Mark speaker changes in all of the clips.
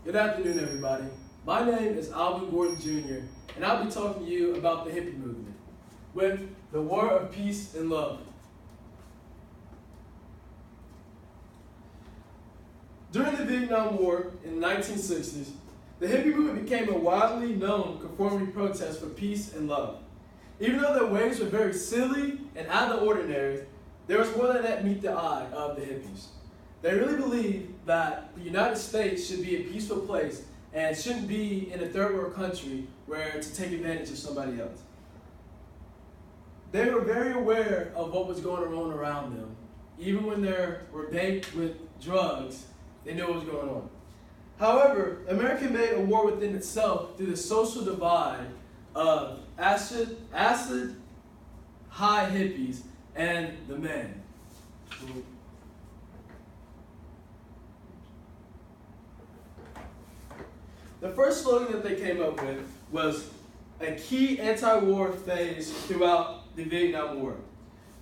Speaker 1: Good afternoon, everybody. My name is Alvin Gordon Jr., and I'll be talking to you about the hippie movement with the War of Peace and Love. During the Vietnam War in the 1960s, the hippie movement became a widely known conformity protest for peace and love. Even though their ways were very silly and out of the ordinary, there was more than that meet the eye of the hippies. They really believed that the United States should be a peaceful place and shouldn't be in a third world country where to take advantage of somebody else. They were very aware of what was going on around them. Even when they were baked with drugs, they knew what was going on. However, America made a war within itself through the social divide of acid high hippies and the men. The first slogan that they came up with was a key anti-war phase throughout the Vietnam War.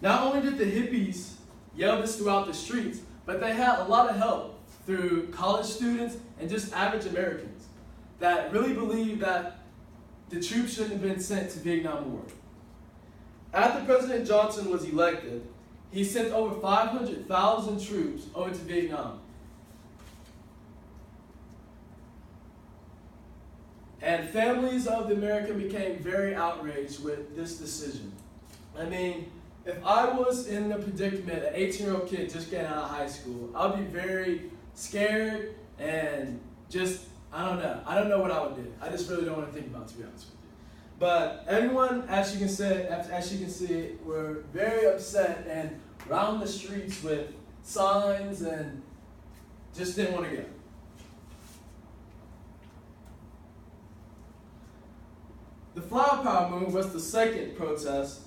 Speaker 1: Not only did the hippies yell this throughout the streets, but they had a lot of help through college students and just average Americans that really believed that the troops shouldn't have been sent to Vietnam War. After President Johnson was elected, he sent over 500,000 troops over to Vietnam. And families of the American became very outraged with this decision. I mean, if I was in the predicament, an 18-year-old kid just getting out of high school, I'd be very scared and just, I don't know. I don't know what I would do. I just really don't want to think about it, to be honest with you. But everyone, as you can see, were very upset and round the streets with signs and just didn't want to go. The Flower Power movement was the second protest.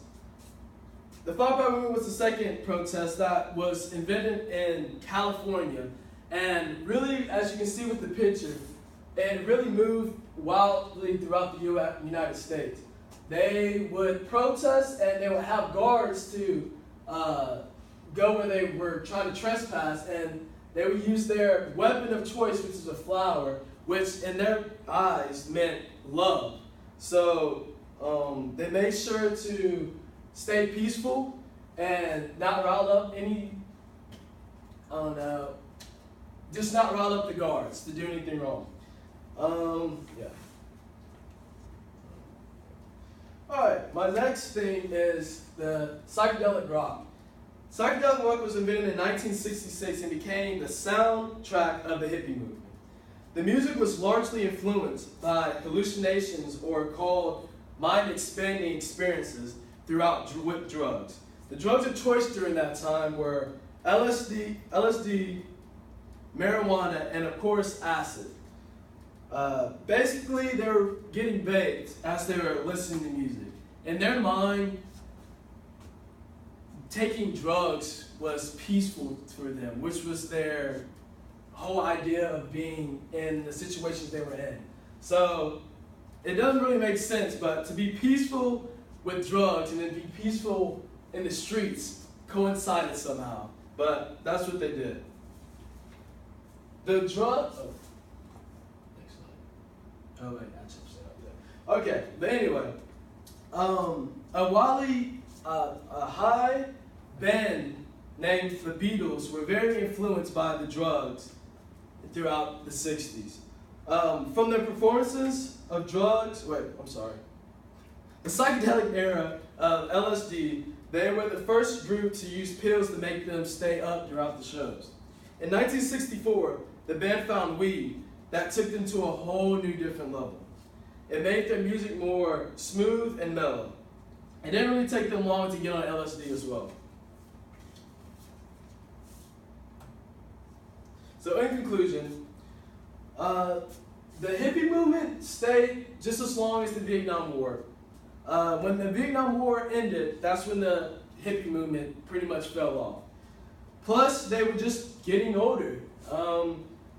Speaker 1: The Flower Power movement was the second protest that was invented in California. And really, as you can see with the picture, it really moved wildly throughout the United States. They would protest and they would have guards to go where they were trying to trespass, and they would use their weapon of choice, which is a flower, which in their eyes meant love. So they made sure to stay peaceful and not rile up just not rile up the guards to do anything wrong. Yeah. Alright, my next thing is the psychedelic rock. Psychedelic rock was invented in 1966 and became the soundtrack of the hippie movement. The music was largely influenced by hallucinations, or called mind-expanding experiences, with drugs. The drugs of choice during that time were LSD, marijuana, and of course acid. Basically, they were getting baked as they were listening to music. In their mind, taking drugs was peaceful for them, which was their whole idea of being in the situations they were in. So it doesn't really make sense, but to be peaceful with drugs and then be peaceful in the streets coincided somehow. But that's what they did. The drug. Next slide. Oh wait, I just said up there. Okay, but anyway, a high band named the Beatles were very influenced by the drugs throughout the 60s. From their performances of drugs, the psychedelic era of LSD, they were the first group to use pills to make them stay up throughout the shows. In 1964, the band found weed that took them to a whole new different level. It made their music more smooth and mellow. It didn't really take them long to get on LSD as well. So in conclusion, the hippie movement stayed just as long as the Vietnam War. When the Vietnam War ended, that's when the hippie movement pretty much fell off. Plus, they were just getting older.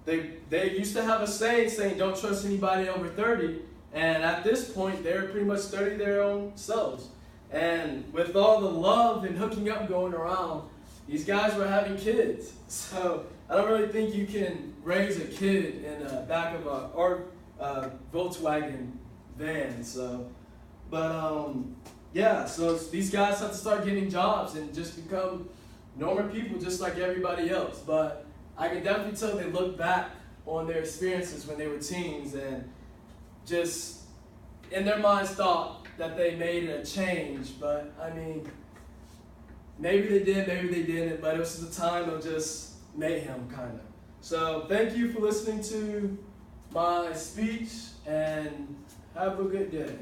Speaker 1: They used to have a saying, don't trust anybody over 30, and at this point, they're pretty much 30 their own selves. And with all the love and hooking up going around, these guys were having kids. So I don't really think you can raise a kid in the back of a Volkswagen van. So, but yeah, so these guys have to start getting jobs and just become normal people just like everybody else. But I can definitely tell they look back on their experiences when they were teens and just in their minds thought that they made a change. But I mean, maybe they did, maybe they didn't, but it was just a time of just mayhem, kind of. So thank you for listening to my speech, and have a good day.